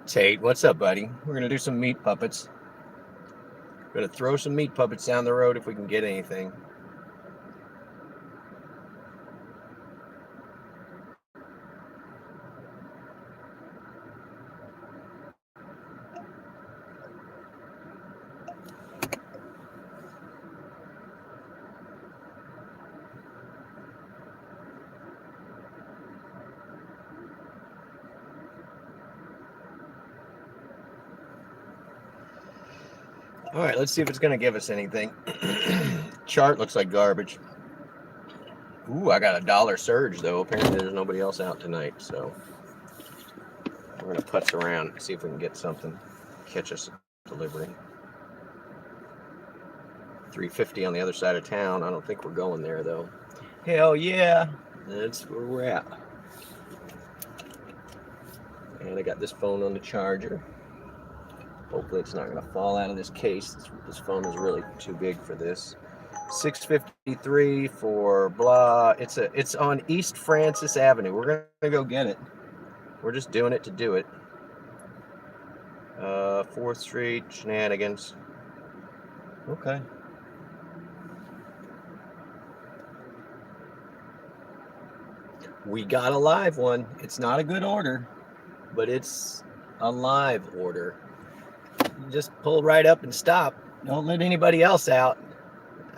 Tate, what's up, buddy? We're gonna do some meat puppets. We're gonna throw some meat puppets down the road if we can get anything. All right, let's see if it's gonna give us anything. Chart looks like garbage. Ooh, I got a dollar surge though. Apparently there's nobody else out tonight, so we're gonna putz around and see if we can get something. Catch us a delivery. 350 on the other side of town. I don't think we're going there though. Hell yeah, that's where we're at. And I got this phone on the charger. Hopefully it's not going to fall out of this case. This phone is really too big for this. 653 for blah. It's on East Francis Avenue. We're going to go get it. We're just doing it to do it. 4th Street, shenanigans. Okay. We got a live one. It's not a good order, but it's a live order. You just pull right up and stop. Don't let anybody else out.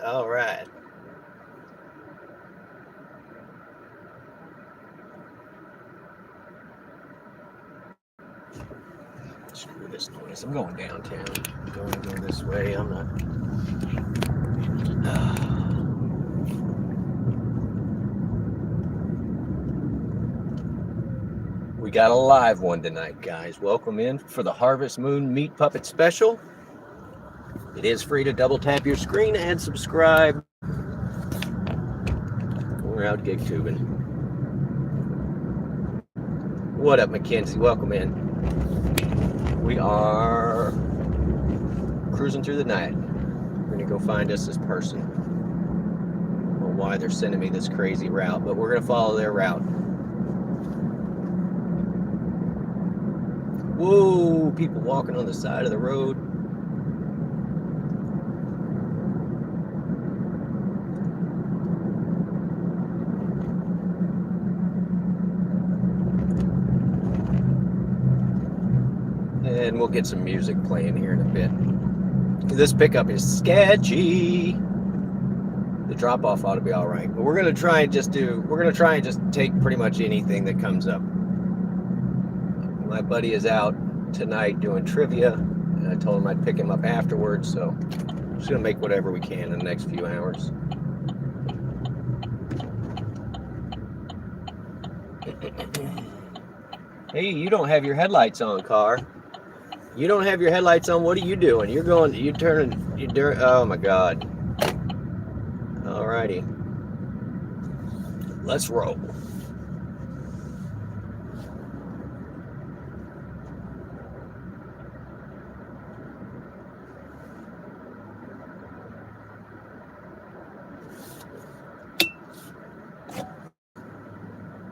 All right. Screw this noise. I'm going downtown. I'm going to go this way. I'm not. We got a live one tonight, guys. Welcome in for the Harvest Moon Meat Puppet Special. It is free to double tap your screen and subscribe. We're out gig tubing. What up, Mackenzie? Welcome in. We are cruising through the night. We're gonna go find us this person. I don't know why they're sending me this crazy route, but we're gonna follow their route. Whoa, people walking on the side of the road. And we'll get some music playing here in a bit. This pickup is sketchy. The drop off ought to be all right, but we're gonna try and just take pretty much anything that comes up. My buddy is out tonight doing trivia, and I told him I'd pick him up afterwards, so I'm just gonna make whatever we can in the next few hours. Hey, you don't have your headlights on, car. You don't have your headlights on. What are you doing? Oh my God. Alrighty. Let's roll.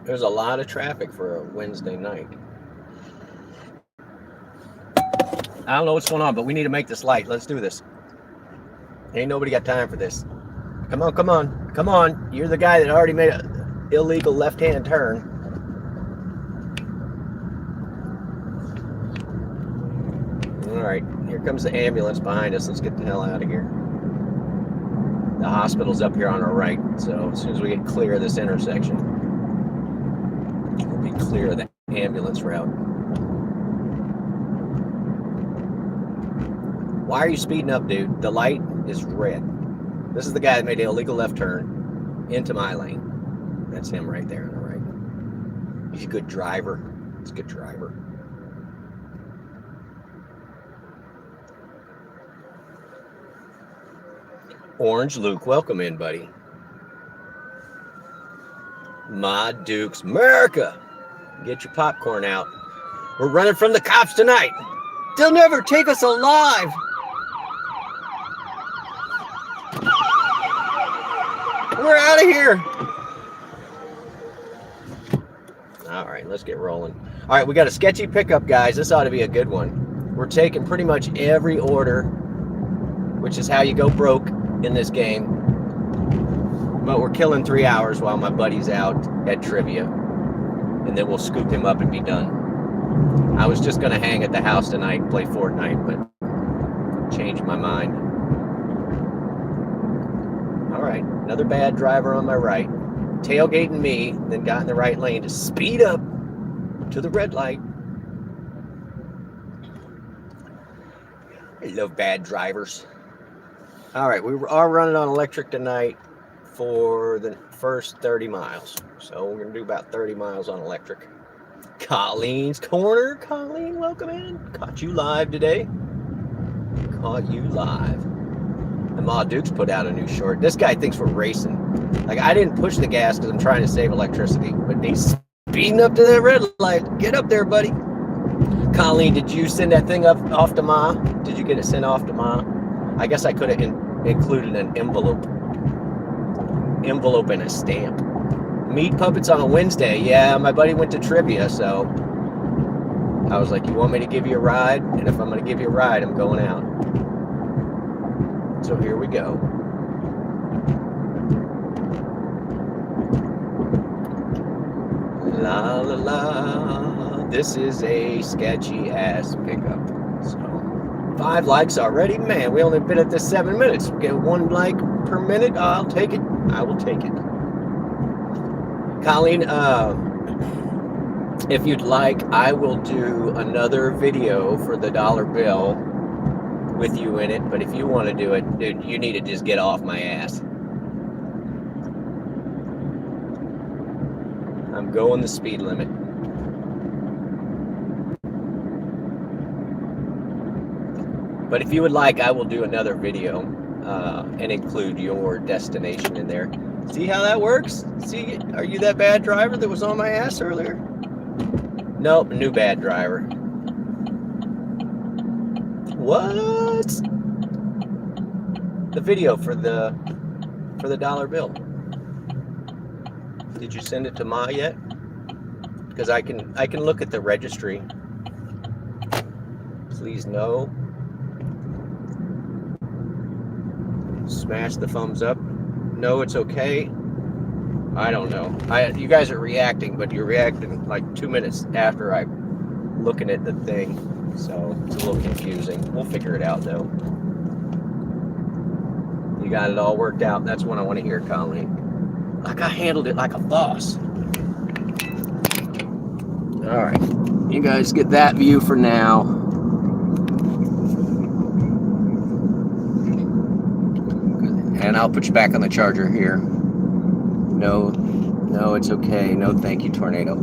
There's a lot of traffic for a Wednesday night. I don't know what's going on, but we need to make this light. Let's do this. Ain't nobody got time for this. Come on, come on, come on. You're the guy that already made an illegal left-hand turn. All right, here comes the ambulance behind us. Let's get the hell out of here. The hospital's up here on our right, so as soon as we get clear of this intersection, we'll be clear of the ambulance route. Why are you speeding up, dude? The light is red. This is the guy that made the illegal left turn into my lane. That's him right there on the right. He's a good driver. He's a good driver. Orange Luke, welcome in, buddy. Ma Dukes, America. Get your popcorn out. We're running from the cops tonight. They'll never take us alive. We're out of here. All right, let's get rolling. All right, we got a sketchy pickup, guys. This ought to be a good one. We're taking pretty much every order, which is how you go broke in this game. But we're killing 3 hours while my buddy's out at trivia. And then we'll scoop him up and be done. I was just going to hang at the house tonight and play Fortnite, but changed my mind. All right, another bad driver on my right. Tailgating me, then got in the right lane to speed up to the red light. I love bad drivers. All right, we are running on electric tonight for the first 30 miles. So we're going to do about 30 miles on electric. Colleen's Corner. Colleen, welcome in. Caught you live today. Caught you live. And Ma Dukes put out a new short. This guy thinks we're racing. Like, I didn't push the gas because I'm trying to save electricity, but he's speeding up to that red light. Get up there, buddy. Colleen, did you send that thing off to Ma? Did you get it sent off to Ma? I guess I could have included an envelope and a stamp. Meat puppets on a Wednesday. Yeah, my buddy went to trivia, so I was like, you want me to give you a ride? And if I'm going to give you a ride, I'm going out. So here we go. La la la. This is a sketchy ass pickup. So 5 likes already. Man, we only been at this 7 minutes. We get 1 like per minute. I'll take it. I will take it. Colleen, if you'd like, I will do another video for the dollar bill with you in it. But if you want to do it, dude, you need to just get off my ass. I'm going the speed limit. But if you would like, I will do another video and include your destination in there. See how that works? See, are you that bad driver that was on my ass earlier? Nope, new bad driver. What? The video for the dollar bill. Did you send it to Ma yet? Because I can look at the registry. Please no. Smash the thumbs up. No, it's okay. I don't know. You guys are reacting, but you're reacting like 2 minutes after I'm looking at the thing. So it's a little confusing. We'll figure it out though. You got it all worked out. That's what I want to hear, Colleen. Like I handled it like a boss. All right. You guys get that view for now. And I'll put you back on the charger here. No, it's okay. No, thank you, Tornado.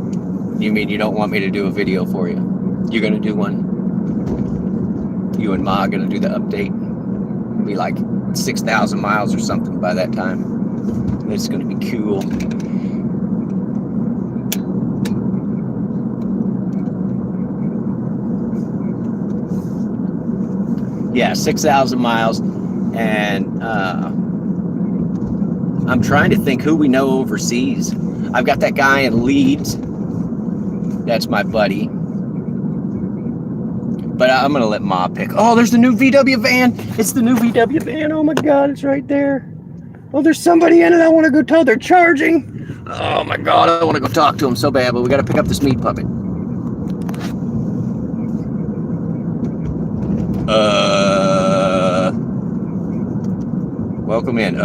You mean you don't want me to do a video for you? You're gonna do one? You and Ma are gonna do the update? It'll be like 6,000 miles or something by that time. It's gonna be cool. Yeah, 6,000 miles. And I'm trying to think who we know overseas. I've got that guy in Leeds. That's my buddy. But I'm going to let Ma pick. Oh, there's the new VW van. It's the new VW van. Oh, my God. It's right there. Oh, there's somebody in it. I want to go tell they're charging. Oh, my God. I want to go talk to him so bad. But we got to pick up this meat puppet. Welcome in.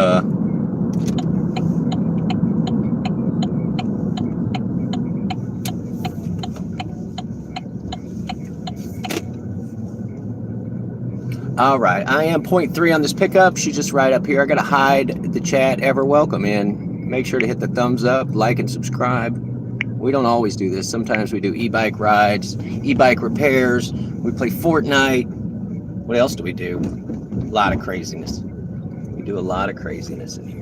All right, I am 0.3 on this pickup. She's just right up here. I gotta hide the chat. Ever welcome in. Make sure to hit the thumbs up, like, and subscribe. We don't always do this. Sometimes we do e-bike rides, e-bike repairs. We play Fortnite. What else do we do? A lot of craziness. We do a lot of craziness in here.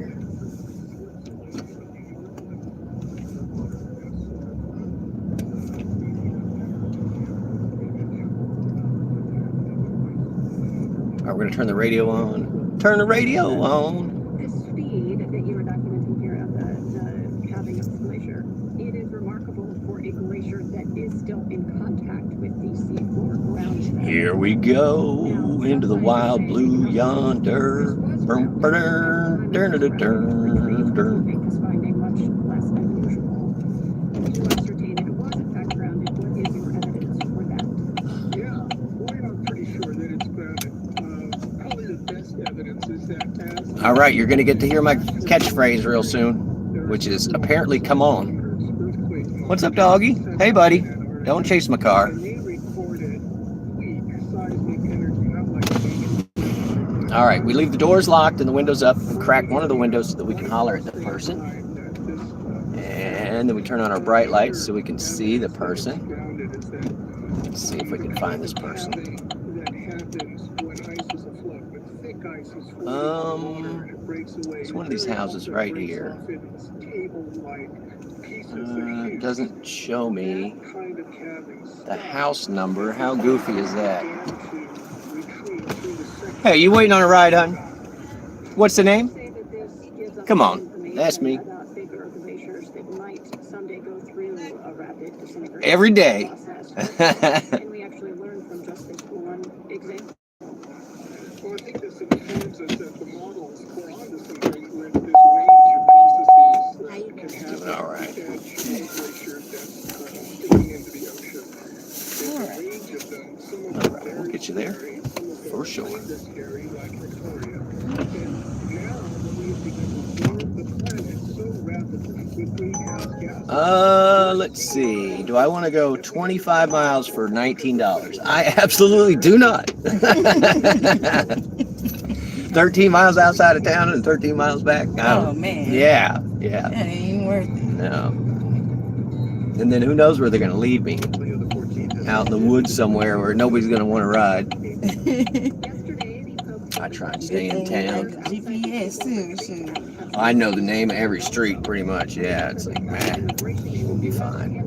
Are we going to turn the radio on? Turn the radio on. The speed that you were documenting here at the halving of the glacier, it is remarkable for a Here we go into the wild blue yonder. All right, you're going to get to hear my catchphrase real soon, which is apparently come on. What's up, doggy? Hey, buddy. Don't chase my car. All right, we leave the doors locked and the windows up and crack one of the windows so that we can holler at the person. And then we turn on our bright lights so we can see the person. Let's see if we can find this person. It's one of these houses right here. It doesn't show me the house number. How goofy is that? Hey, you waiting on a ride, hon? What's the name? Come on, that's me. Every day. All right. All right, we'll get you there for sure. Let's see. Do I want to go 25 miles for $19? I absolutely do not. 13 miles outside of town and 13 miles back. Oh, man. Yeah. That ain't worth it. No. And then who knows where they're going to leave me? Out in the woods somewhere where nobody's going to want to ride. I try and stay in town. GPS too. I know the name of every street pretty much. Yeah, it's like, man, we'll be fine.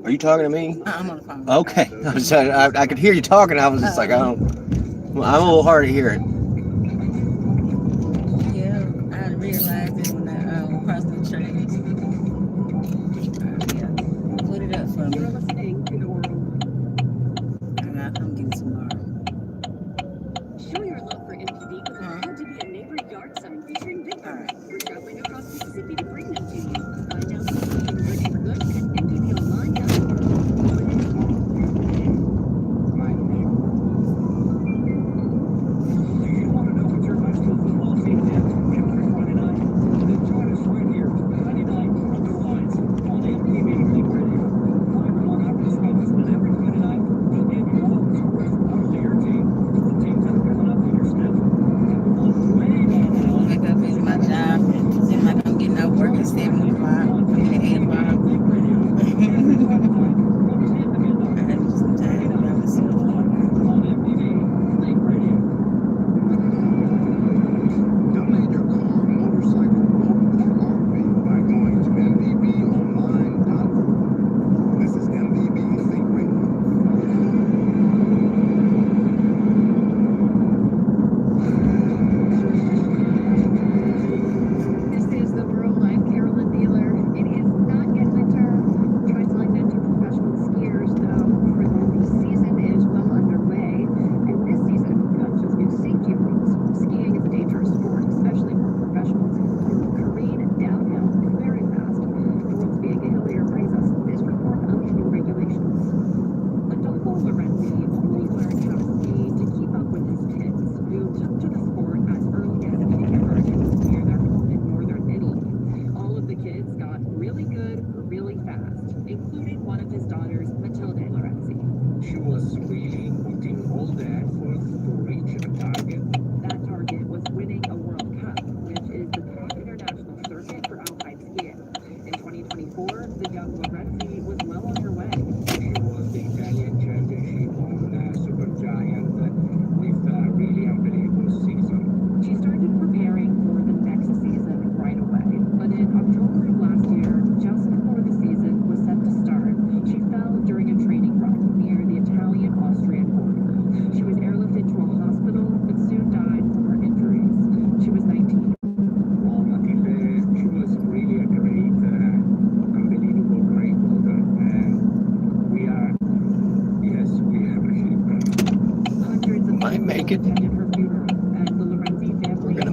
Are you talking to me? I'm on the phone. Okay. I could hear you talking. I was just like, I'm a little hard to hear it. Yeah, I realized it when I crossed the train. Yeah, put it up for me. And I'll come get it tomorrow. Show your love for MTV with a proud to be a neighbor yard sign featuring Victor. We're traveling across Mississippi to bring them to you. Find out who's ready for good at MTVonline.com.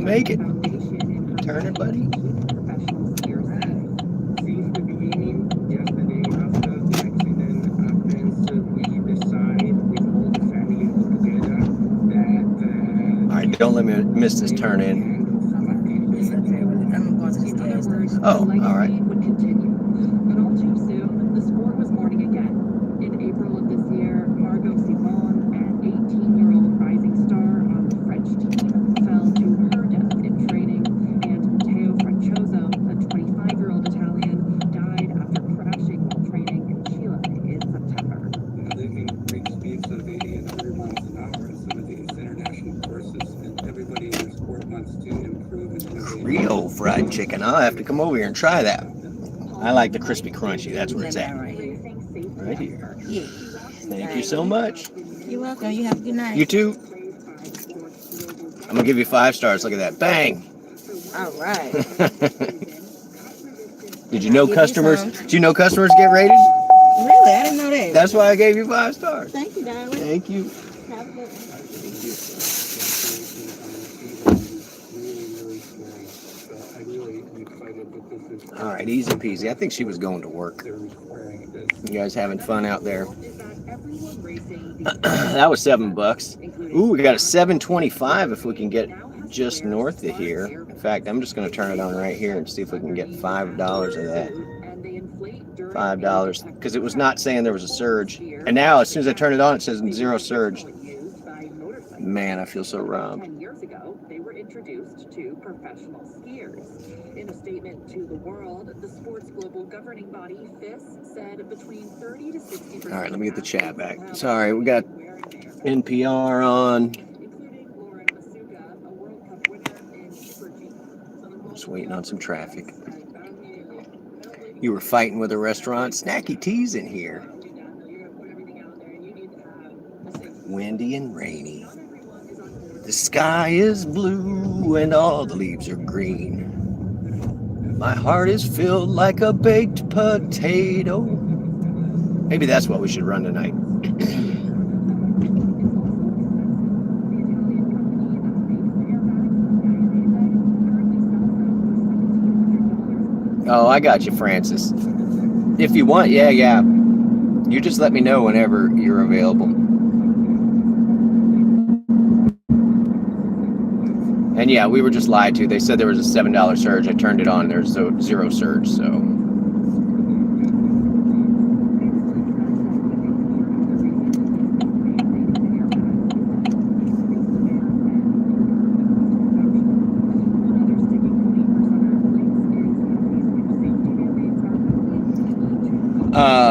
Make it. Turn it, buddy. Since the beginning, yesterday after the accident happens, we decide with all the family all together that All right, don't let me miss this turn in. It's okay. I'm going to the gas station. Oh, all right. Would continue. But all too soon, the sport was morning again. In April of this year, Margot Simon, an 18-year-old rising star on the French team, fell to her death in training, and Matteo Francioso, a 25-year-old Italian, died after crashing while training in Chile in September. living great speeds of 80 and 100 miles an hour in some of these international courses, and everybody in the sport wants to improve and innovate. Rio fried chicken. I'll have to come over here and try that. I like the crispy crunchy. That's where it's at. Right here. Right here. Yeah. Thank you so much. You're welcome. You have a good night. You too. I'm gonna give you 5 stars. Look at that. Bang. All right. Did you know Give you customers? some. Did you know customers get rated? Really? I didn't know that. That's why I gave you 5 stars. Thank you, darling. Thank you. Have a good one. I really am excited that this is. All right, easy peasy. I think she was going to work. They're requiring this. You guys having fun out there? Is that everyone racing the That was $7. including Ooh, we got a 725 if we can get just north of here. In fact, I'm just going to turn it on right here and see if we can get $5 of that. and they inflate during $5 because it was not saying there was a surge. And now, as soon as I turn it on, it says 0 surge. Man, I feel so robbed. 10 years ago, they were introduced to professional skiers. In a statement to the world, the sport's global governing body, FIS, said between 30 to 60%. All right, let me get the chat back. Sorry, we got NPR on. Including Lauren Masuka, a World Cup winner in Super G. Just waiting on some traffic. You were fighting with a restaurant. Snacky Tea's in here. Windy and rainy. The sky is blue and all the leaves are green. My heart is filled like a baked potato. Maybe that's what we should run tonight. Oh, I got you, Francis. If you want, yeah. You just let me know whenever you're available. And yeah, we were just lied to. They said there was a $7 surge. I turned it on. There's 0 surge, so.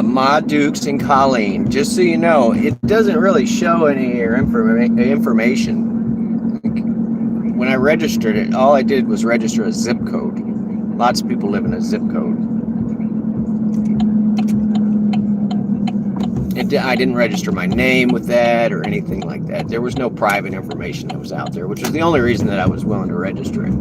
Ma Dukes and Colleen, just so you know, it doesn't really show any of your information. When I registered it, all I did was register a zip code. Lots of people live in a zip code. I didn't register my name with that or anything like that. There was no private information that was out there, which was the only reason that I was willing to register it.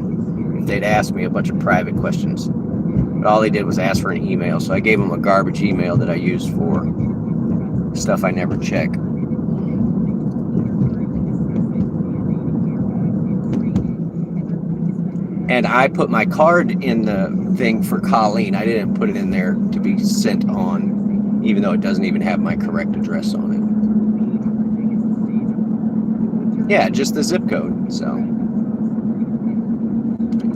They'd asked me a bunch of private questions. But all they did was ask for an email, so I gave them a garbage email that I used for stuff I never check. And I put my card in the thing for Colleen. I didn't put it in there to be sent on, even though it doesn't even have my correct address on it. Yeah, just the zip code, so.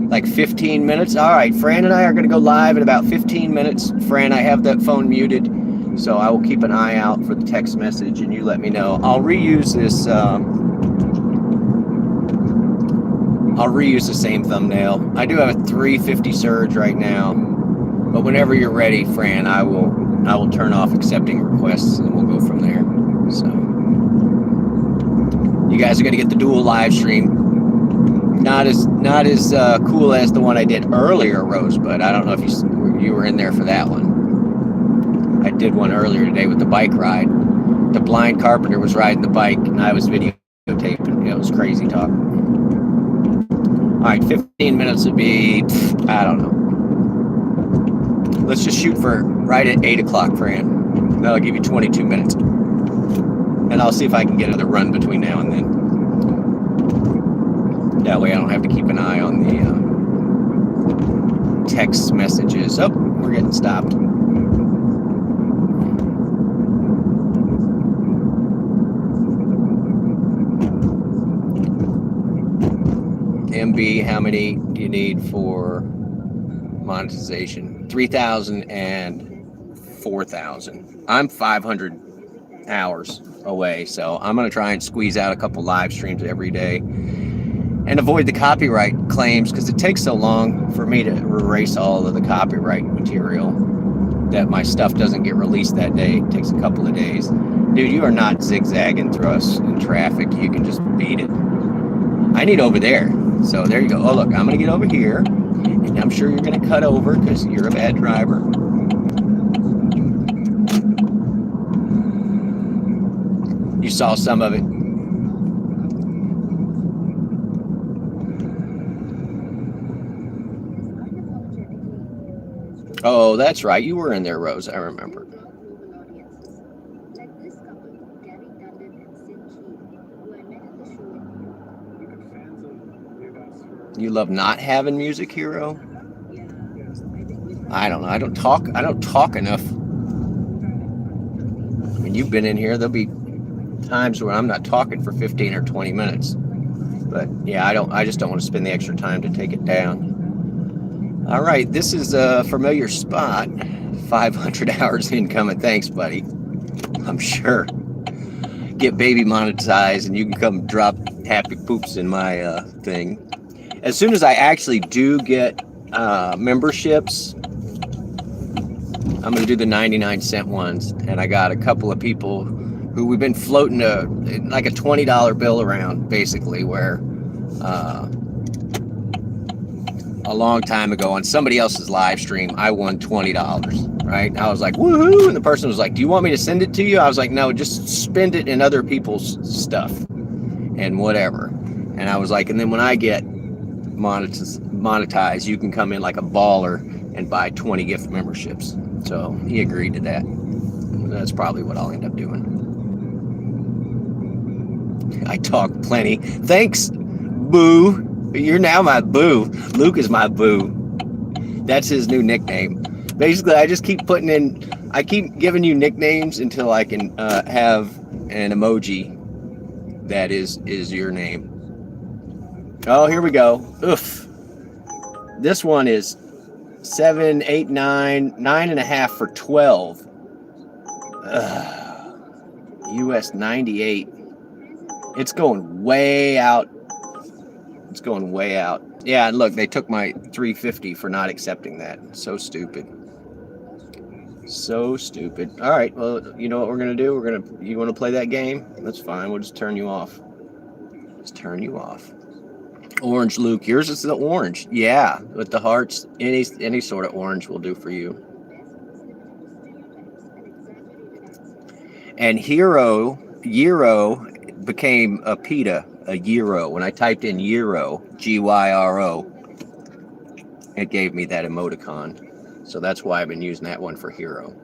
Like 15 minutes. All right, Fran and I are going to go live in about 15 minutes. Fran, I have that phone muted, so I will keep an eye out for the text message, and you let me know. I'll reuse this. I'll reuse the same thumbnail. I do have a 350 surge right now, but whenever you're ready, Fran, I will turn off accepting requests, and we'll go from there. So, you guys are going to get the dual live stream. Not as cool as the one I did earlier, Rosebud. I don't know if you were in there for that one. I did one earlier today with the bike ride. The blind carpenter was riding the bike, and I was videotaping. It was crazy talk. All right, 15 minutes would be, I don't know. Let's just shoot for right at 8 o'clock, Fran. That'll give you 22 minutes. And I'll see if I can get another run between now and then. That way I don't have to keep an eye on the text messages. Oh, we're getting stopped. MB, how many do you need for monetization? 3,000 and 4,000. I'm 500 hours away, so I'm going to try and squeeze out a couple live streams every day and avoid the copyright claims, because it takes so long for me to erase all of the copyright material that my stuff doesn't get released that day. It takes a couple of days. Dude, you are not zigzagging through us in traffic. You can just beat it. I need over there. So there you go. Oh, look, I'm going to get over here, and I'm sure you're going to cut over because you're a bad driver. You saw some of it. Oh, that's right. You were in there, Rose. I remember. You love not having music, Hero? I don't know. I don't talk enough. When you've been in here, there'll be times where I'm not talking for 15 or 20 minutes. But yeah, I just don't want to spend the extra time to take it down. All right, this is a familiar spot. 500 hours incoming. Thanks, buddy. I'm sure. Get baby monetized and you can come drop happy poops in my thing. As soon as I actually do get memberships, I'm going to do the 99-cent ones. And I got a couple of people who we've been floating like a $20 bill around, basically, where a long time ago on somebody else's live stream, I won $20, right? I was like, woohoo! And the person was like, do you want me to send it to you? I was like, no, just spend it in other people's stuff and whatever. And I was like, and then when I get monetized, you can come in like a baller and buy 20 gift memberships. So he agreed to that. That's probably what I'll end up doing. I talk plenty. Thanks, Boo. You're now my boo. Luke is my boo. That's his new nickname. Basically, I just keep I keep giving you nicknames until I can have an emoji that is your name. Oh, here we go. Oof. This one is 7, 8, 9, 9.5 for 12. US 98. It's going way out. It's going way out. Yeah, and look, they took my 350 for not accepting that. So stupid. So stupid. All right, well, you know what we're gonna do? You want to play that game? That's fine. We'll just turn you off. Just turn you off. Orange, Luke. Yours is the orange. Yeah, with the hearts. Any sort of orange will do for you. And Gyro became a PETA, a gyro. When I typed in gyro, Gyro, it gave me that emoticon. So that's why I've been using that one for Hero.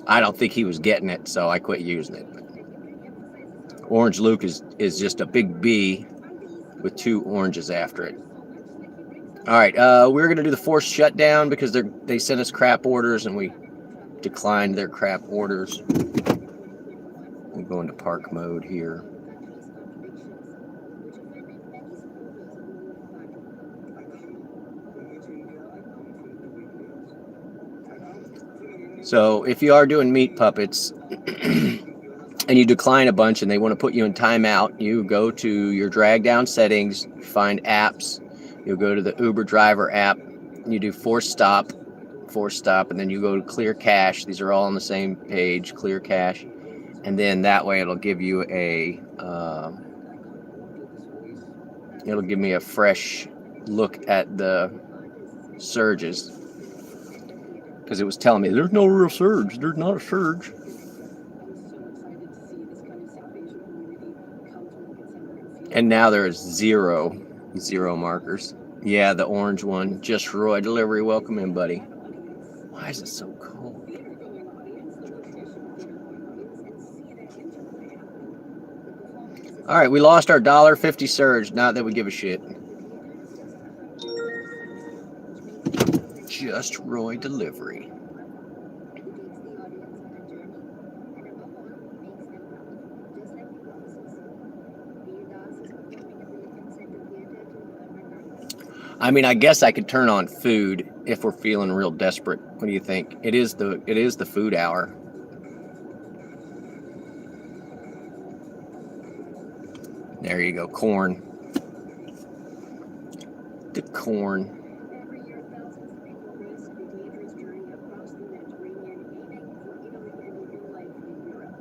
I don't think he was getting it, so I quit using it. Orange Luke is just a big B with 2 oranges after it. All right, we're going to do the forced shutdown because they sent us crap orders and we declined their crap orders. We'll go into park mode here. So if you are doing meat puppets and you decline a bunch and they want to put you in timeout, you go to your drag down settings, find apps, you'll go to the Uber driver app, you do force stop, and then you go to clear cache. These are all on the same page, clear cache. And then that way it'll give you it'll give me a fresh look at the surges. Because it was telling me, there's no real surge. There's not a surge. And now there is zero markers. Yeah, the orange one. Just Roy delivery. Welcome in, buddy. Why is it so cold? All right, we lost our $1.50 surge. Not that we give a shit. Just Roy Delivery. I mean, I guess I could turn on food if we're feeling real desperate. What do you think? It is the food hour. There you go, corn. The corn. Every year, thousands of people race the dangerous journey across the Mediterranean, aiming for Italy and a new life in Europe.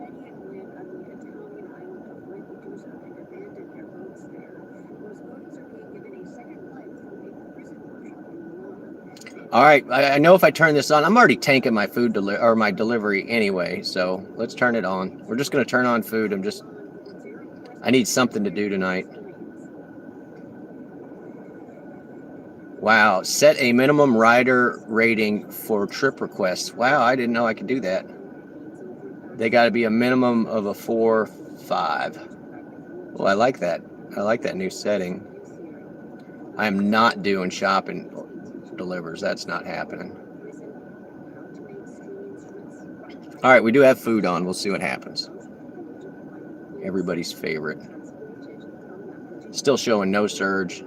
Many have landed on the Italian island of Lampedusa and abandoned their boats there. Those bodies are being given a second life through a prison workshop in Milan. All right, I know if I turn this on, I'm already tanking my food or my delivery anyway. So let's turn it on. We're just gonna turn on food. I need something to do tonight. Wow, set a minimum rider rating for trip requests. Wow, I didn't know I could do that. They got to be a minimum of a 4, 5. Well, I like that. I like that new setting. I am not doing shopping delivers. That's not happening. All right, we do have food on. We'll see what happens. Everybody's favorite. Still showing no surge.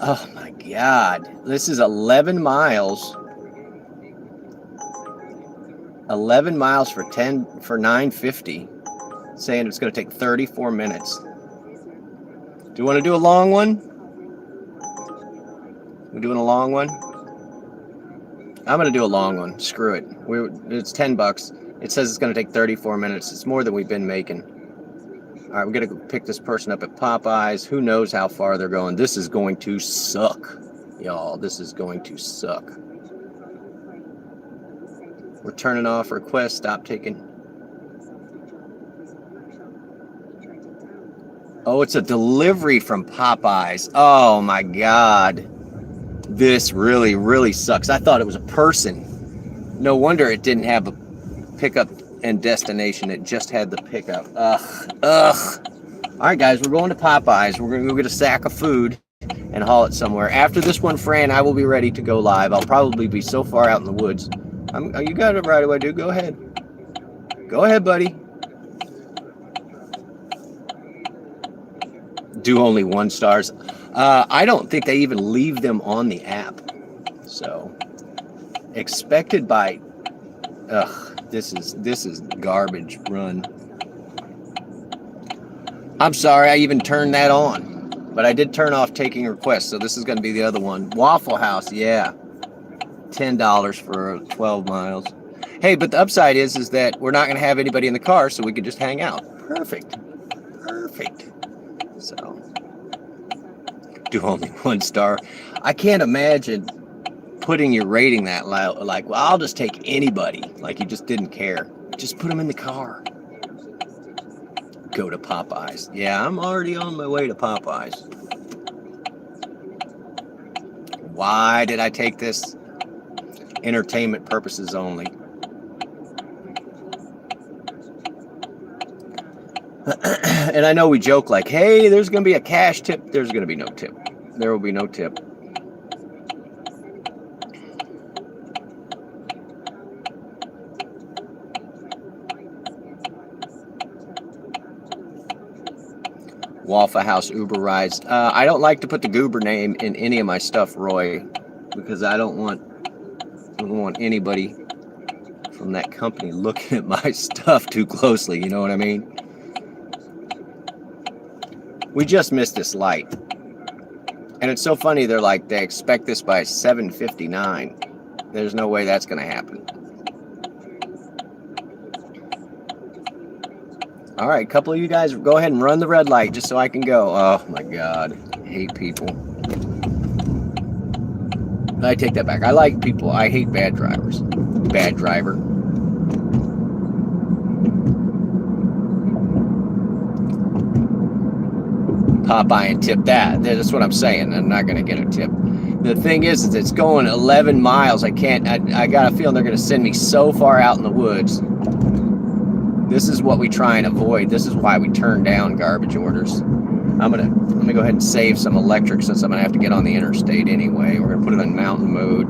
Oh my God. This is 11 miles. 11 miles for 950. Saying it's going to take 34 minutes. Do you want to do a long one? We're doing a long one? I'm going to do a long one. Screw it. It's $10. It says it's going to take 34 minutes. It's more than we've been making. All right, we're going to pick this person up at Popeyes. Who knows how far they're going. This is going to suck, y'all. This is going to suck. We're turning off requests. Stop taking. Oh, it's a delivery from Popeyes. Oh, my God. This really, really sucks. I thought it was a person. No wonder it didn't have a pickup and destination. It just had the pickup. Ugh. All right, guys, we're going to Popeyes. We're going to go get a sack of food and haul it somewhere. After this one, Fran, I will be ready to go live. I'll probably be so far out in the woods. You got it right away, dude. Go ahead. Go ahead, buddy. Do only 1 stars. I don't think they even leave them on the app. So, expected by... Ugh. This is garbage run. I'm sorry I even turned that on, but I did turn off taking requests, so this is going to be the other one. Waffle House, yeah, $10 for 12 miles. Hey, but the upside is that we're not going to have anybody in the car, so we can just hang out. Perfect. So, do only 1 star. I can't imagine putting your rating that low, like, well, I'll just take anybody, like you just didn't care. Just put them in the car. Go to Popeyes. Yeah, I'm already on my way to Popeyes. Why did I take this? Entertainment purposes only. And I know we joke like, hey, there's going to be a cash tip. There's going to be no tip. There will be no tip. Waffle House Uber rides. I don't like to put the goober name in any of my stuff, Roy, because I don't want anybody from that company looking at my stuff too closely. You know what I mean? We just missed this light, and it's so funny. They're like, they expect this by 7:59. There's no way that's going to happen. All right, a couple of you guys, go ahead and run the red light just so I can go. Oh, my God. I hate people. I take that back. I like people. I hate bad drivers. Bad driver. Popeye and tip that. That's what I'm saying. I'm not going to get a tip. The thing is it's going 11 miles. I got a feeling they're going to send me so far out in the woods. This is what we try and avoid. This is why we turn down garbage orders. I'm gonna go ahead and save some electric since I'm gonna have to get on the interstate anyway. We're gonna put it on mountain mode.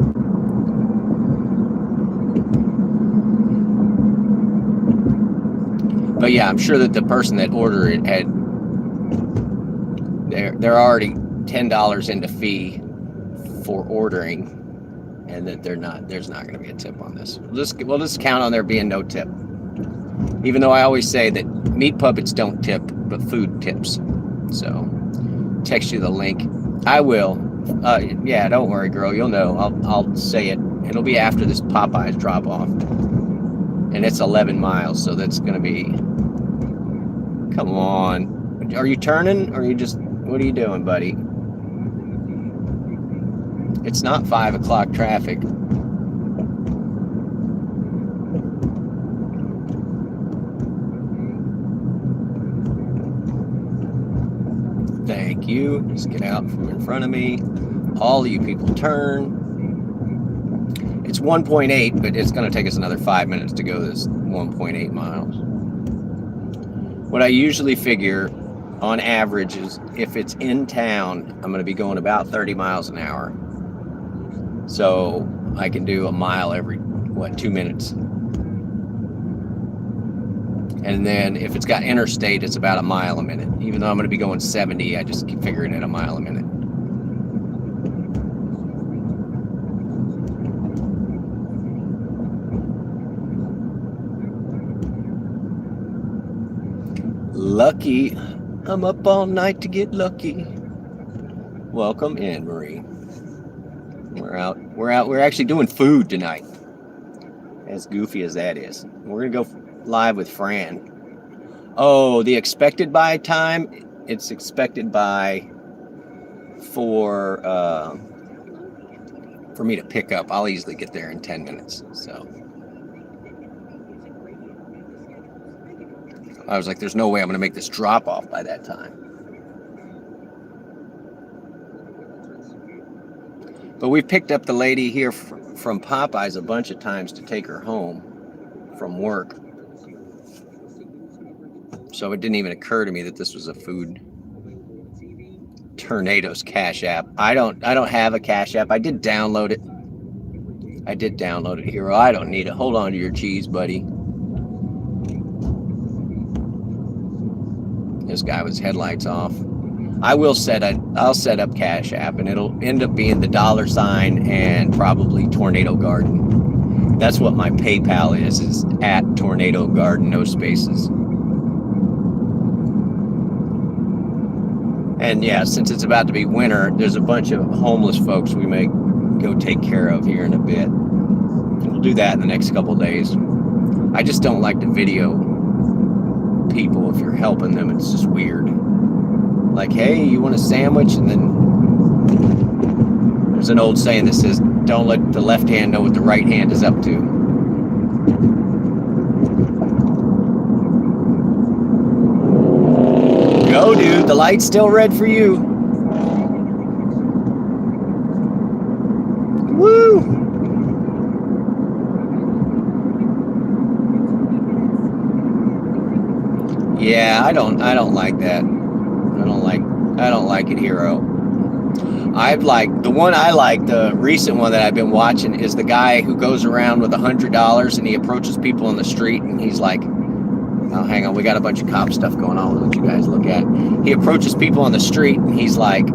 But yeah, I'm sure that the person that ordered it had they're already $10 into fee for ordering, and that there's not going to be a tip on this. We'll just count on there being no tip. Even though I always say that meat puppets don't tip, but food tips. So text you the link. I will. Yeah, don't worry, girl. You'll know. I'll say it. It'll be after this Popeyes drop off, and it's 11 miles, so that's going to be. Come on. Are you turning, or are you just? What are you doing, buddy? It's not 5 o'clock traffic. Thank you. Just get out from in front of me. All of you people turn. It's 1.8, but it's going to take us another 5 minutes to go this 1.8 miles. What I usually figure on average is if it's in town, I'm going to be going about 30 miles an hour. So I can do a mile every, 2 minutes. And then if it's got interstate, it's about a mile a minute. Even though I'm going to be going 70, I just keep figuring it a mile a minute. Lucky. I'm up all night to get lucky. Welcome in, Marie. We're out. We're actually doing food tonight. As goofy as that is. We're going to go live with Fran. Oh, the expected by time, it's expected by for me to pick up. I'll easily get there in 10 minutes. So I was like, there's no way I'm going to make this drop off by that time. But we picked up the lady here from Popeyes a bunch of times to take her home from work. So it didn't even occur to me that this was a food. Tornado's Cash App. I don't have a Cash App. I did download it. Hero. I don't need it. Hold on to your cheese, buddy. This guy with his headlights off. I'll set up Cash App, and it'll end up being the $ and probably Tornado Garden. That's what my PayPal is at Tornado Garden, no spaces. And yeah, since it's about to be winter, there's a bunch of homeless folks we may go take care of here in a bit. We'll do that in the next couple of days. I just don't like to video people if you're helping them. It's just weird. Like, hey, you want a sandwich? And then there's an old saying that says, don't let the left hand know what the right hand is up to. Go, dude. The light's still red for you. Woo! Yeah, I don't like that. I don't like it, Hero. The recent one that I've been watching is the guy who goes around with $100 and he approaches people on the street and he's like, oh, hang on, we got a bunch of cop stuff going on. We'll let you guys look at. He approaches people on the street and he's like,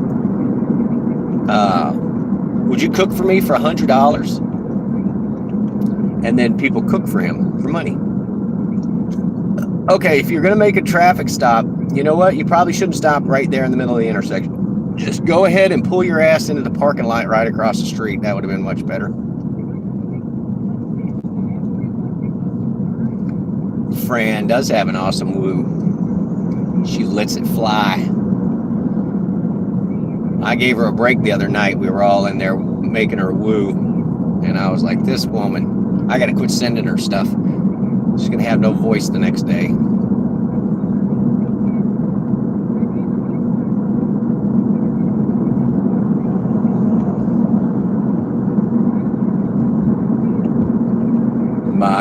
would you cook for me for $100? And then people cook for him for money. Okay, if you're going to make a traffic stop, you know what? You probably shouldn't stop right there in the middle of the intersection. Just go ahead and pull your ass into the parking lot right across the street. That would have been much better. Fran does have an awesome woo. She lets it fly. I gave her a break the other night. We were all in there making her woo. And I was like, this woman, I got to quit sending her stuff. She's going to have no voice the next day.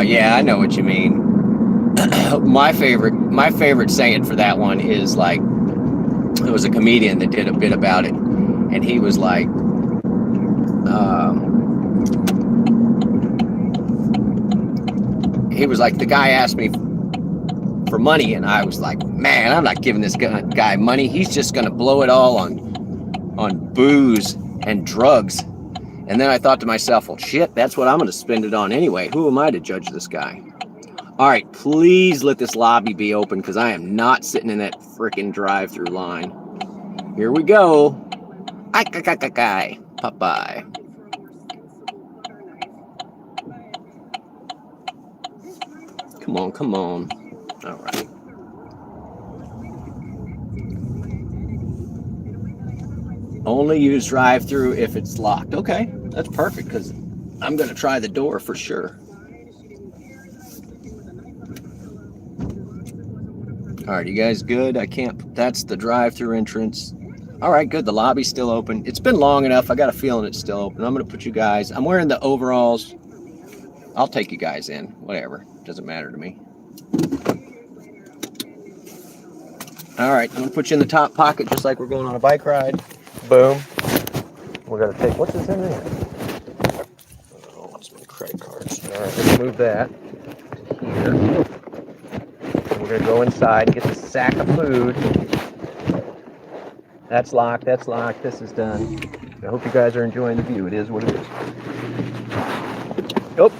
Yeah, I know what you mean. My favorite saying for that one is like, There was a comedian that did a bit about it, and he was like, the guy asked me for money, and I was like, man, I'm not giving this guy money. He's just gonna blow it all on booze and drugs. And then I thought to myself, well, shit, that's what I'm gonna spend it on anyway. Who am I to judge this guy? All right, please let this lobby be open, because I am not sitting in that freaking drive-through line. Here we go. Popeye. Come on, come on. All right. Only use drive-through if it's locked. Okay, that's perfect, because I'm going to try the door for sure. All right, you guys good? I can't. That's the drive-through entrance. All right, good. The lobby's still open. It's been long enough. I got a feeling it's still open. I'm going to put you guys. I'm wearing the overalls. I'll take you guys in. Whatever. Doesn't matter to me. All right, I'm going to put you in the top pocket just like we're going on a bike ride. Boom. We're going to take. What's this in there? Oh, it's my credit cards. All right, let's move that to here. We're going to go inside and get the sack of food. That's locked. That's locked. This is done. I hope you guys are enjoying the view. It is what it is. Oh,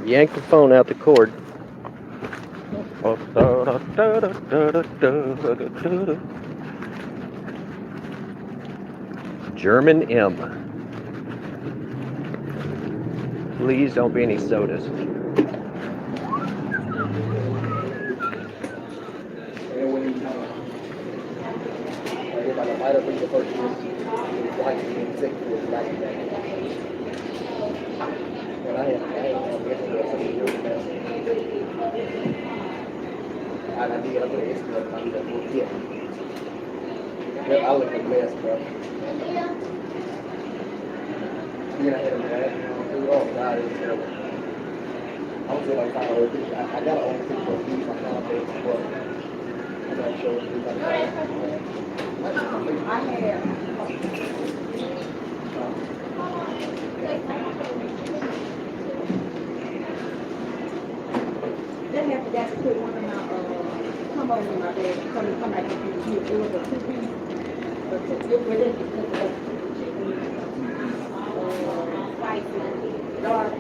yanked the phone out the cord. German M. Please don't be any sodas. I look a mess, bro. Then I had a bad, oh God, it was terrible. I was like, I got an old picture of these on my Facebook. I'm not sure if it's I have. That's to put one of my come over in my bed. Come back and do it. It was a 2-piece. But it was white, dark,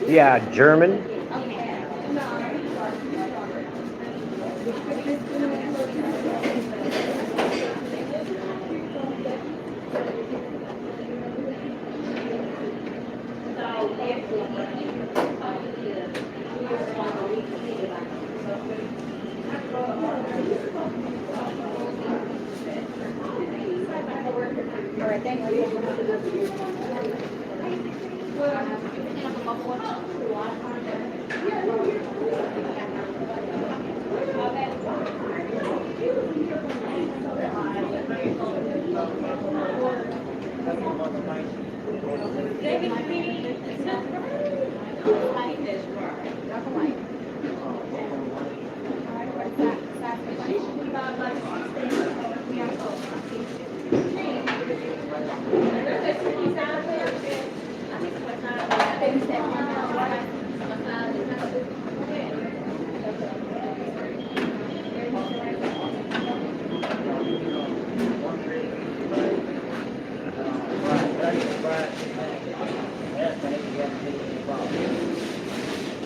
Yeah, German. All right, thank you.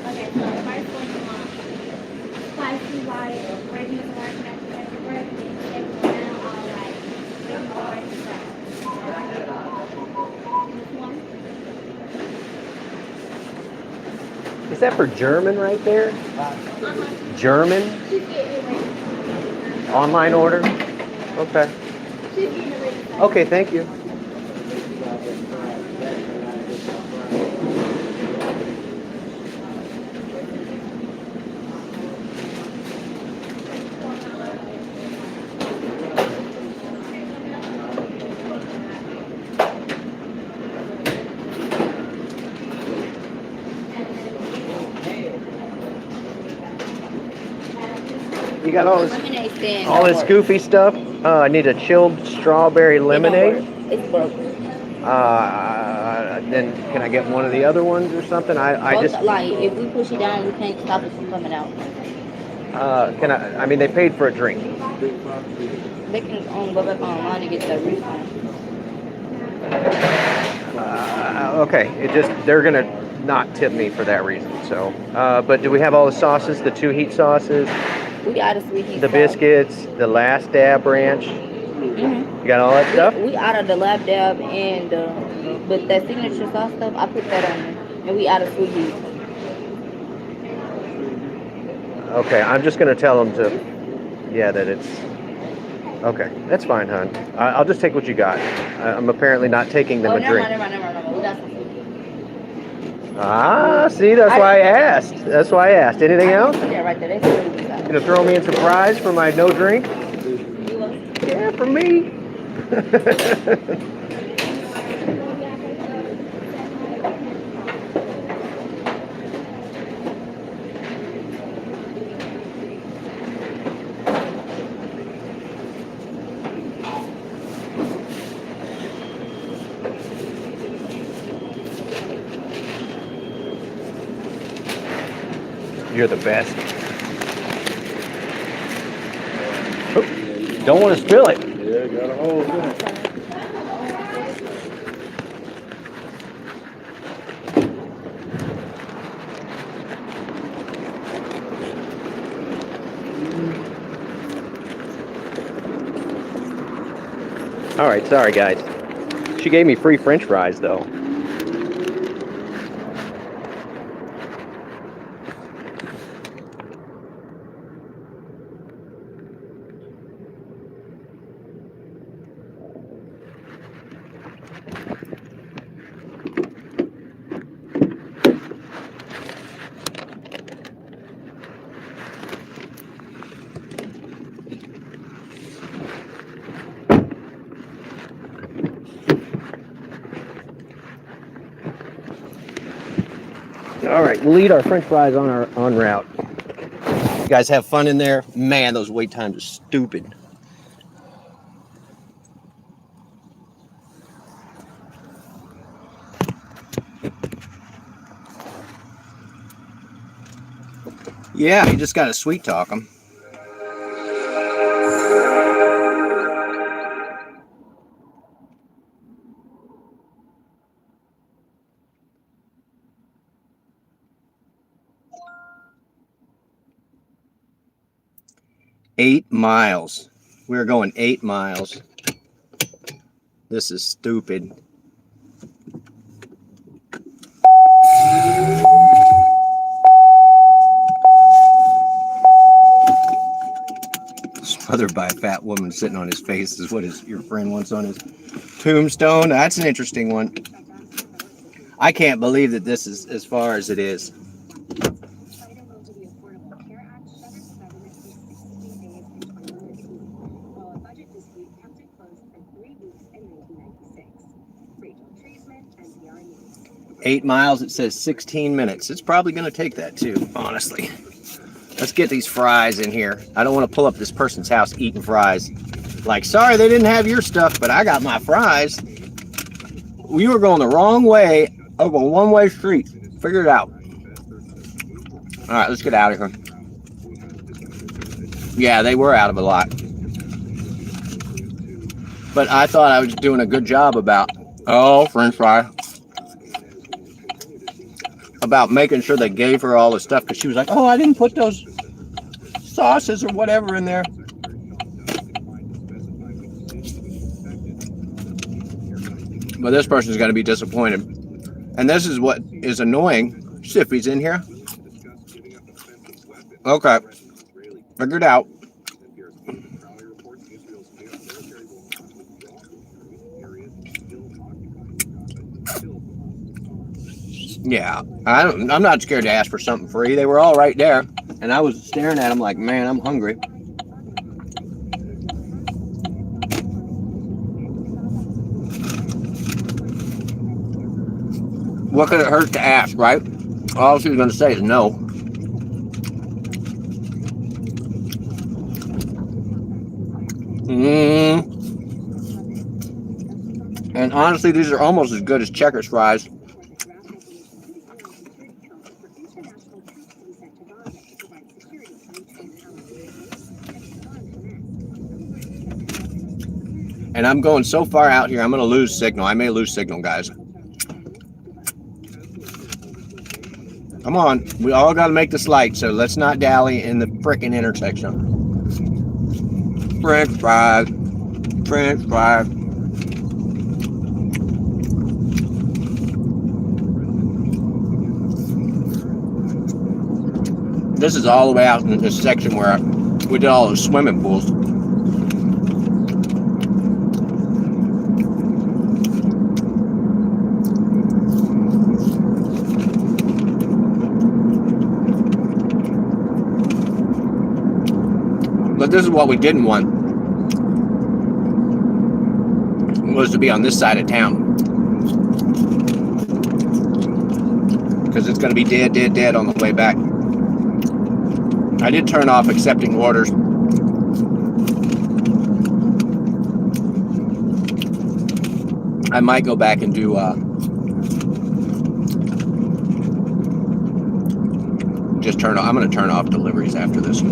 Okay, so first one you want spicy white, regular orange, mashed potato bread, and then second one down, all white, regular orange fries. This one, Is that for German right there? German? she's getting it ready. Online order? Okay. She's getting it ready. Okay, thank you. You got all Lemonade stand. this goofy stuff? I need a chilled strawberry lemonade. It's broken. Then can I get one of the other ones or something? I just Like, if we push it down, we can't stop it from coming out. can I mean they paid for a drink. They can go back online and get that refund. Okay, they're gonna not tip me for that reason. So, but do we have all the sauces? The 2 heat sauces, We got a sweet heat the sauce. biscuits, the last dab ranch. Mm-hmm. You got all that stuff? We out of the lab dab and but that signature sauce stuff, I put that on there. And we out of sweet heat. Okay, I'm just gonna tell them to, that it's okay. That's fine, hon. I'll just take what you got. I'm apparently not taking them a never drink. mind. We got some sweet heat. See, that's why I asked. That's why I asked. Anything else? Yeah, right there. That's really good. You gonna throw me in surprise for my no drink? Yeah, for me. You're the best. Oh, don't want to spill it. Yeah, got a hole in it. All right, sorry guys. She gave me free French fries though. All right, we'll eat our French fries on our route. You guys have fun in there? Man, those wait times are stupid. Yeah, you just gotta sweet talk them. $8 miles. We're going 8 miles. This is stupid. Smothered by a fat woman sitting on his face is what your friend wants on his tombstone. That's an interesting one. I can't believe that this is as far as it is. Citing into the Affordable Care Act shuttered the government for 16 days in 2015, while a budget dispute kept it closed for 3 weeks in 1996. Rachel Treisman, 8 miles, it says 16 minutes. It's probably going to take that too, honestly. Let's get these fries in here. I don't want to pull up this person's house eating fries. Like, sorry they didn't have your stuff, but I got my fries. We were going the wrong way of a one-way street. Figure it out. All right, let's get out of here. Yeah, they were out of a lot. But I thought I was doing a good job about, French fry. About making sure they gave her all the stuff, because she was like, I didn't put those sauces or whatever in there. But this person's going to be disappointed. And this is what is annoying. Siffy's in here. Okay. Figured out. Yeah, I'm not scared to ask for something free. They were all right there, and I was staring at them like, man, I'm hungry. What could it hurt to ask, right? All she was going to say is no. And honestly, these are almost as good as Checkers fries. And I'm going so far out here, I'm going to lose signal. I may lose signal, guys. Come on. We all got to make this light, so let's not dally in the frickin' intersection. French fries. French fries. This is all the way out in this section where we did all the swimming pools. But this is what we didn't want, was to be on this side of town. Because it's going to be dead on the way back. I did turn off accepting orders. I might go back and do just turn off. I'm going to turn off deliveries after this.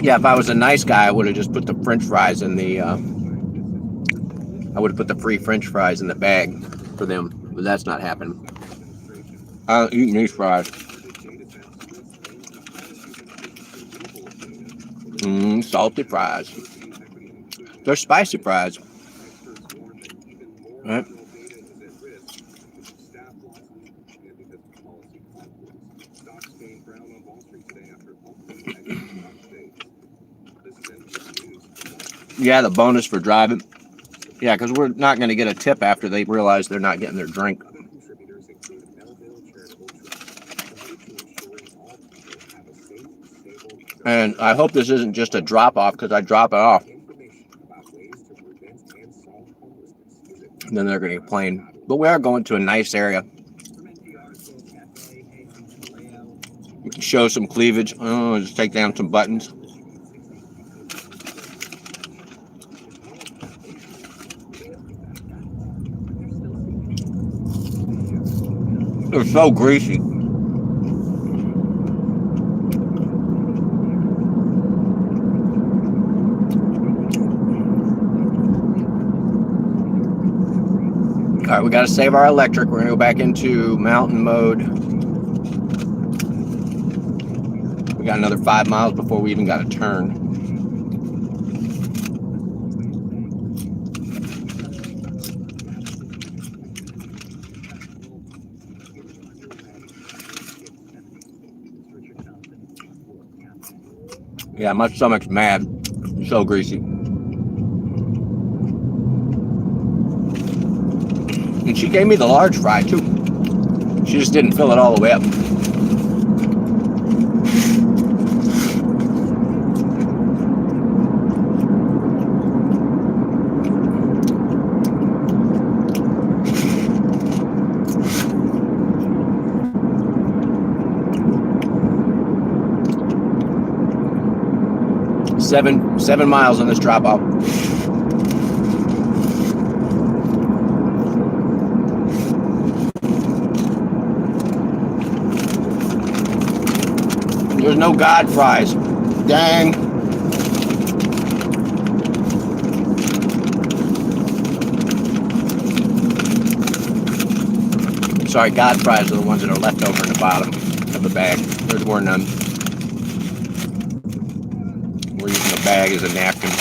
Yeah, if I was a nice guy, I would have just put the French fries in the, I would have put the free French fries in the bag for them, but that's not happening. I'm eating these fries. Salty fries. They're spicy fries. Right? Yeah, the bonus for driving. Yeah, because we're not going to get a tip after they realize they're not getting their drink. And I hope this isn't just a drop-off, because I drop it off. And then they're going to complain. But we are going to a nice area. We can show some cleavage. Oh, just take down some buttons. They're so greasy. All right, we got to save our electric. We're going to go back into mountain mode. We got another 5 miles before we even got a turn. Yeah, my stomach's mad. So greasy. And she gave me the large fry too. She just didn't fill it all the way up. Seven miles on this drop off. There's no God fries. Dang. Sorry, God fries are the ones that are left over in the bottom of the bag. There were none. We're using the bag as a napkin.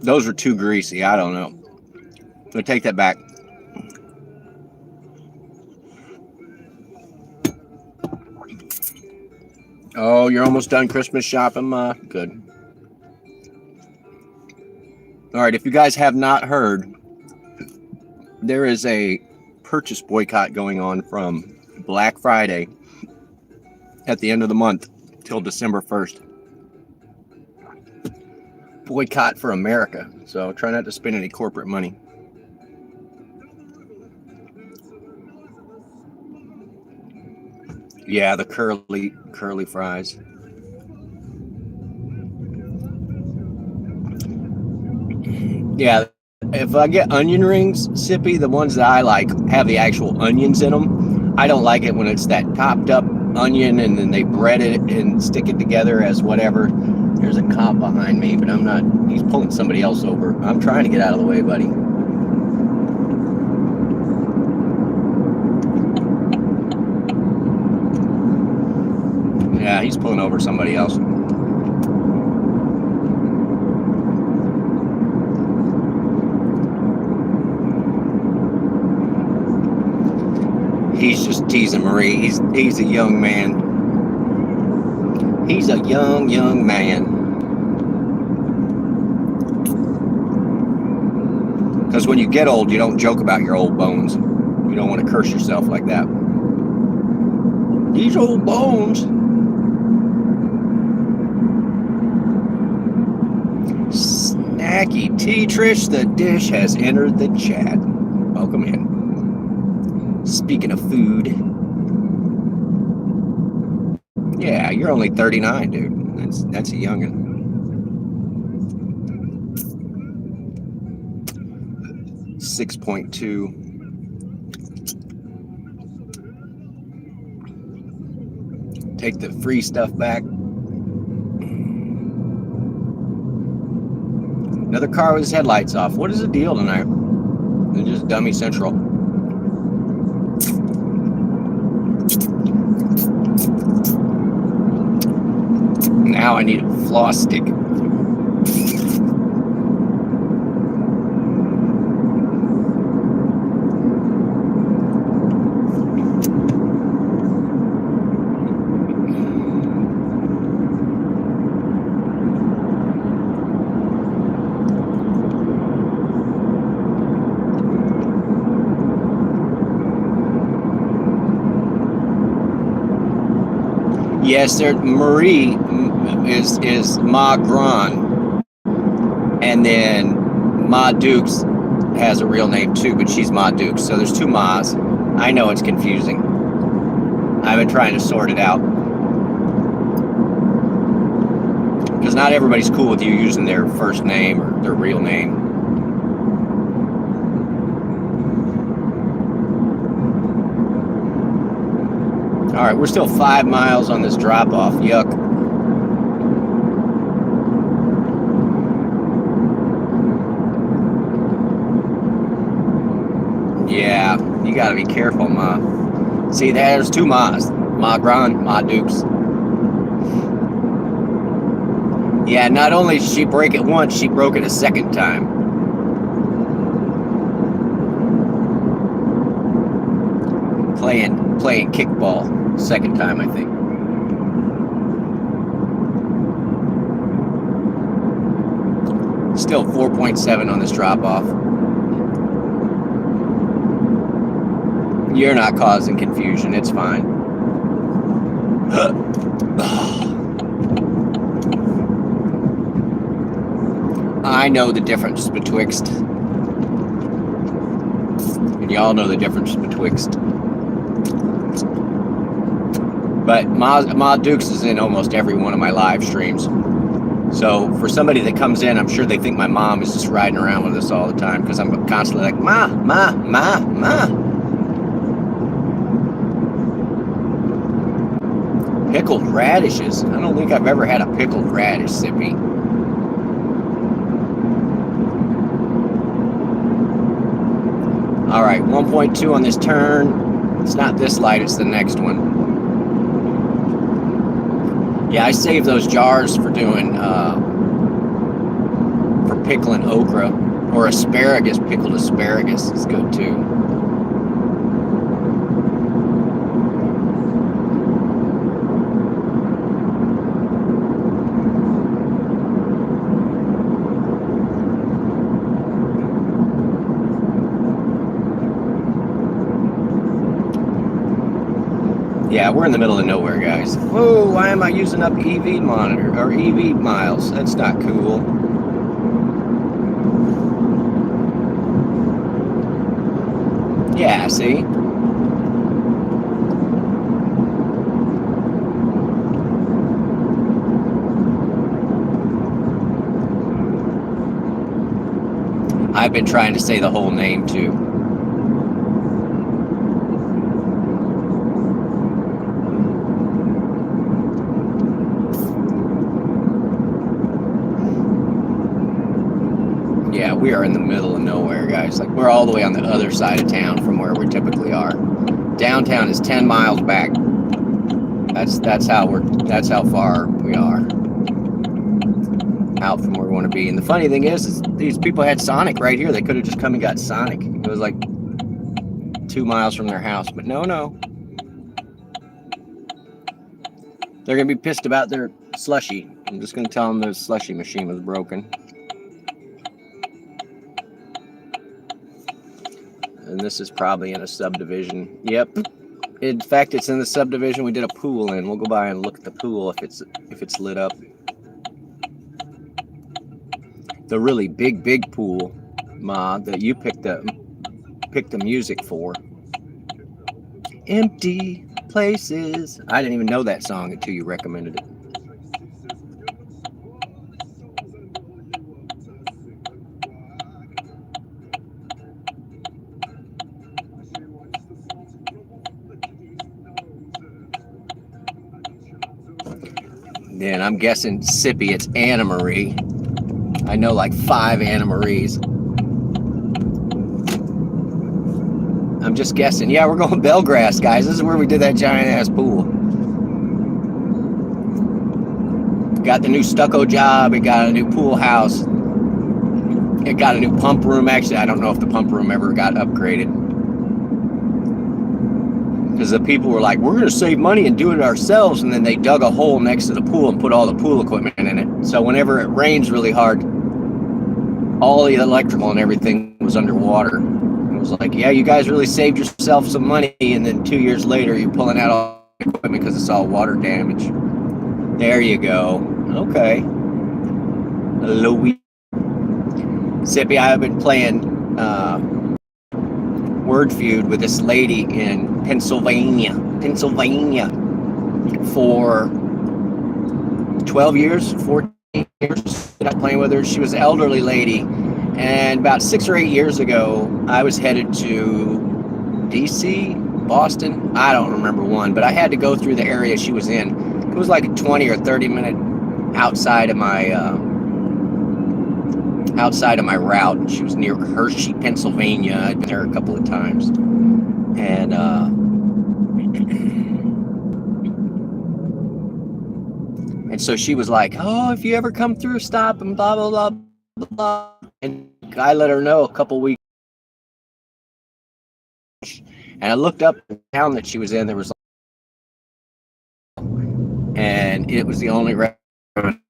Those are too greasy. I don't know. So take that back. Oh, you're almost done Christmas shopping, Ma? Good. All right, if you guys have not heard, there is a purchase boycott going on from Black Friday at the end of the month till December 1st. Boycott for America. So try not to spend any corporate money. Yeah, the curly fries. Yeah, if I get onion rings, Sippy, the ones that I like have the actual onions in them. I don't like it when it's that topped up onion and then they bread it and stick it together as whatever. There's a cop behind me, but I'm not. He's pulling somebody else over. I'm trying to get out of the way, buddy. Yeah, he's pulling over somebody else. He's just teasing Marie. He's a young man. He's a young man. Because when you get old, you don't joke about your old bones. You don't want to curse yourself like that. These old bones. Snacky T. Trish, the dish has entered the chat. Welcome in. Speaking of food. Yeah, you're only 39, dude. That's a youngin'. .2. Take the free stuff back. Another car with his headlights off. What is the deal tonight? They're just dummy central. Now I need a floss stick. Yes, Marie is Ma Gran, and then Ma Dukes has a real name too, but she's Ma Dukes. So there's two Ma's. I know it's confusing. I've been trying to sort it out because not everybody's cool with you using their first name or their real name. All right, we're still 5 miles on this drop off. Yuck. Yeah, you gotta be careful, Ma. See, there's two Ma's. Ma Gran, Ma Dukes. Yeah, not only did she break it once, she broke it a second time. Playing kickball. Second time, I think. still 4.7 on this drop off. You're not causing confusion. It's fine. I know the difference betwixt. And y'all know the difference betwixt. But Ma Dukes is in almost every one of my live streams. So for somebody that comes in, I'm sure they think my mom is just riding around with us all the time because I'm constantly like, Ma, Ma, Ma, Ma. Pickled radishes. I don't think I've ever had a pickled radish, Sippy. All right, 1.2 on this turn. It's not this light, it's the next one. Yeah, I save those jars for doing, for pickling okra or asparagus. Pickled asparagus is good too. Yeah, we're in the middle of nowhere, guys. Whoa, why am I using up EV monitor or EV miles? That's not cool. Yeah, see? I've been trying to say the whole name too. Yeah, we are in the middle of nowhere, guys. Like, we're all the way on the other side of town from where we typically are. Downtown is 10 miles back. That's how far we are out from where we want to be. And the funny thing is these people had Sonic right here. They could have just come and got Sonic. It was like 2 miles from their house, but no. They're gonna be pissed about their slushy. I'm just gonna tell them their slushy machine was broken. And this is probably in a subdivision. Yep. In fact, it's in the subdivision we did a pool in. We'll go by and look at the pool if it's lit up. The really big pool, Ma, that you picked the music for. Empty places. I didn't even know that song until you recommended it. Then I'm guessing Sippy, it's Anna Marie. I know like 5 Anna Maries. I'm just guessing. Yeah, we're going Bellgrass, guys. This is where we did that giant ass pool. Got the new stucco job. It got a new pool house. It got a new pump room. Actually, I don't know if the pump room ever got upgraded. Because the people were like, we're going to save money and do it ourselves. And then they dug a hole next to the pool and put all the pool equipment in it. So whenever it rains really hard, all the electrical and everything was underwater. It was like, yeah, you guys really saved yourself some money. And then 2 years later, you're pulling out all the equipment because it's all water damage. There you go. Okay. Louis. Sippy, I've been playing Word Feud with this lady in Pennsylvania for 12 years, 14 years that I was playing with her. She was an elderly lady, and about 6 or 8 years ago, I was headed to DC, Boston, I don't remember one, but I had to go through the area she was in. It was like a 20 or 30 minute outside of my route. She was near Hershey, Pennsylvania. I'd been there a couple of times. And so she was like, oh, if you ever come through, stop and blah, blah, blah, blah, blah. And I let her know a couple weeks. And I looked up the town that she was in. There was, and it was the only restaurant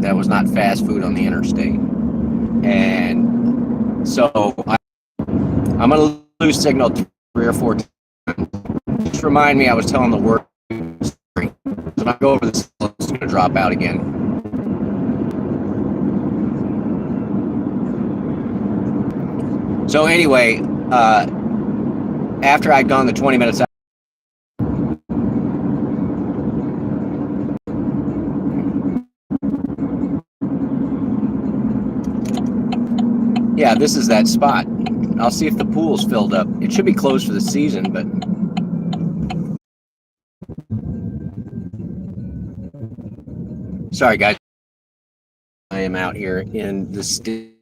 that was not fast food on the interstate. And so I'm going to lose signal 3 or 4 times. Just remind me I was telling the work story. When I go over this, it's going to drop out again. So anyway, after I'd gone the 20 minutes out, yeah, this is that spot. I'll see if the pool's filled up. It should be closed for the season, but sorry guys. I am out here in the state,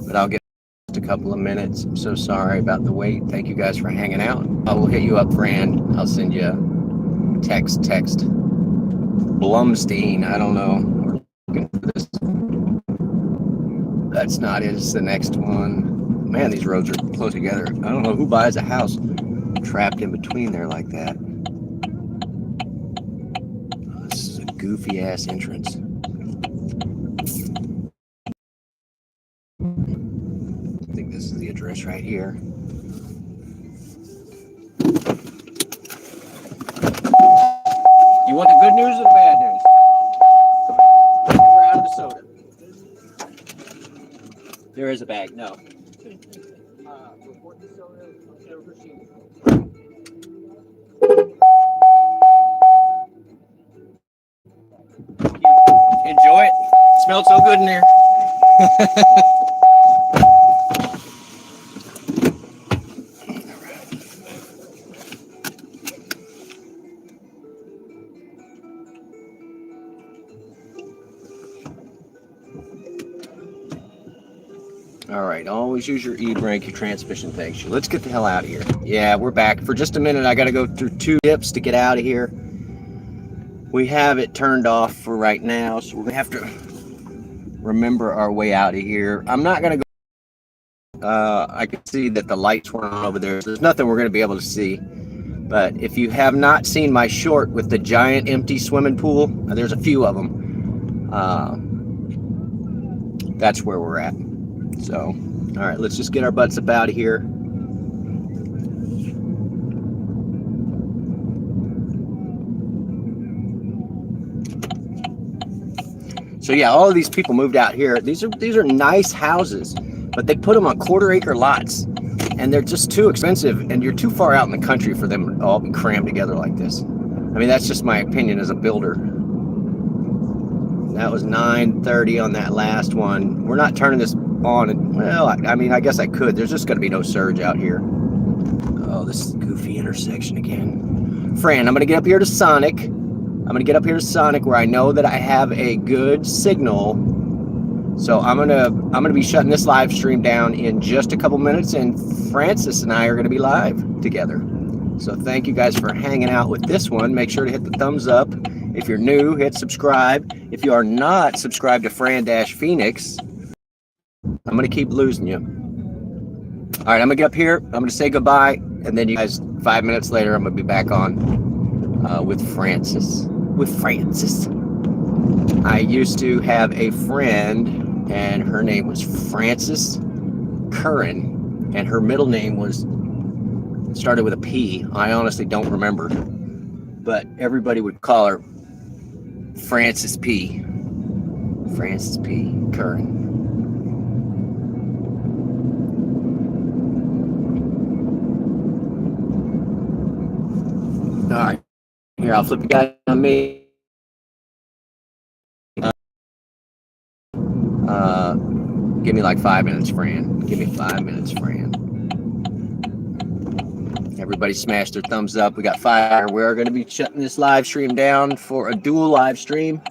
but I'll get just a couple of minutes. I'm so sorry about the wait. Thank you guys for hanging out. I will hit you up, Fran. I'll send you a text. Blumstein, I don't know. We're looking for this. That's not it. It's the next one. Man, these roads are close together. I don't know who buys a house trapped in between there like that. Oh, this is a goofy ass entrance. I think this is the address right here. You want the good news or the bad news? We're out of the soda. There is a bag. No. Report the soda over sheet. Enjoy it. It smelled so good in there. All right, always use your e-brake, your transmission thanks you. Let's get the hell out of here. Yeah, we're back. For just a minute, I got to go through 2 dips to get out of here. We have it turned off for right now, so we're going to have to remember our way out of here. I'm not going to go. I can see that the lights weren't on over there. So there's nothing we're going to be able to see. But if you have not seen my short with the giant empty swimming pool, there's a few of them. That's where we're at. So, all right, let's just get our butts up out of here. So yeah, all of these people moved out here. These are nice houses, but they put them on 1/4 acre lots, and they're just too expensive, and you're too far out in the country for them to all be crammed together like this. I mean, that's just my opinion as a builder. That was 9:30 on that last one. We're not turning this on, and well, I mean, I guess I could. There's just going to be no surge out here. Oh, this is a goofy intersection again. Fran, I'm going to get up here to Sonic. I'm going to get up here to Sonic where I know that I have a good signal. So I'm going to be shutting this live stream down in just a couple minutes, and Francis and I are going to be live together. So thank you guys for hanging out with this one. Make sure to hit the thumbs up. If you're new, hit subscribe. If you are not subscribed to Fran-Phoenix, I'm going to keep losing you. All right, I'm going to get up here. I'm going to say goodbye. And then you guys, 5 minutes later, I'm going to be back on with Francis. I used to have a friend, and her name was Frances Curran. And her middle name started with a P. I honestly don't remember. But everybody would call her Frances P. Frances P. Curran. All right, here, I'll flip you guys on me. Give me like 5 minutes, Fran. Give me 5 minutes, Fran. Everybody smash their thumbs up. We got fire. We're going to be shutting this live stream down for a dual live stream.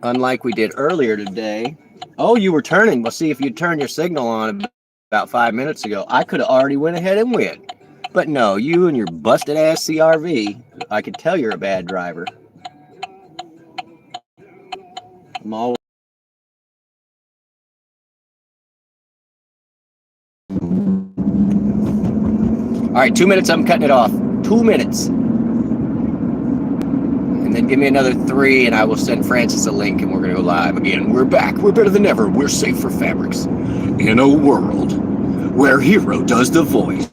Unlike we did earlier today. Oh, you were turning. Well, see, if you turned your signal on about 5 minutes ago, I could have already went ahead and went. But no, you and your busted ass CRV, I could tell you're a bad driver. I'm always. All right, 2 minutes, I'm cutting it off. 2 minutes. And then Then give me another 3, and I will send Francis a link, and we're going to go live again. We're back. We're better than ever. We're safe for fabrics. In a world where Hero does the voice.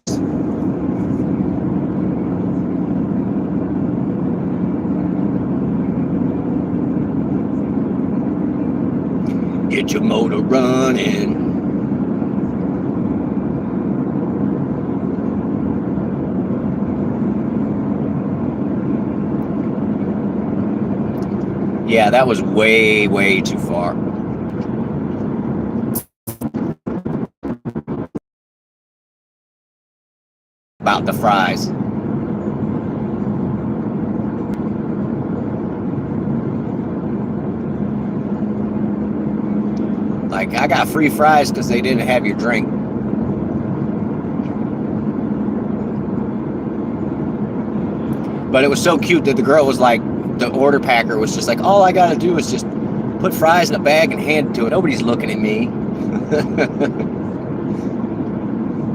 Get your motor running. Yeah, that was way, way too far. About the fries. Like, I got free fries because they didn't have your drink. But it was so cute that the girl was like, the order packer was just like, all I gotta do is just put fries in a bag and hand it to it. Nobody's looking at me.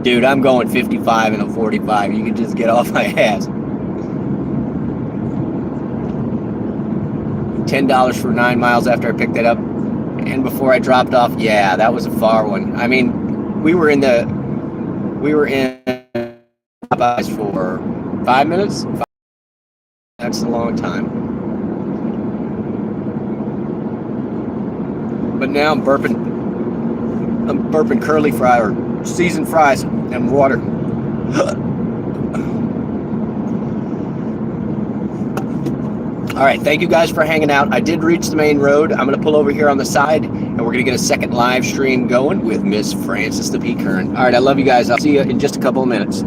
Dude, I'm going 55 and a 45. You can just get off my ass. $10 for 9 miles after I picked it up. And before I dropped off, yeah, that was a far one. I mean, we were in Popeyes for 5 minutes. That's a long time. But now I'm burping curly fry or seasoned fries and water. All right, thank you guys for hanging out. I did reach the main road. I'm going to pull over here on the side, and we're going to get a second live stream going with Miss Francis the P. Kern. All right, I love you guys. I'll see you in just a couple of minutes.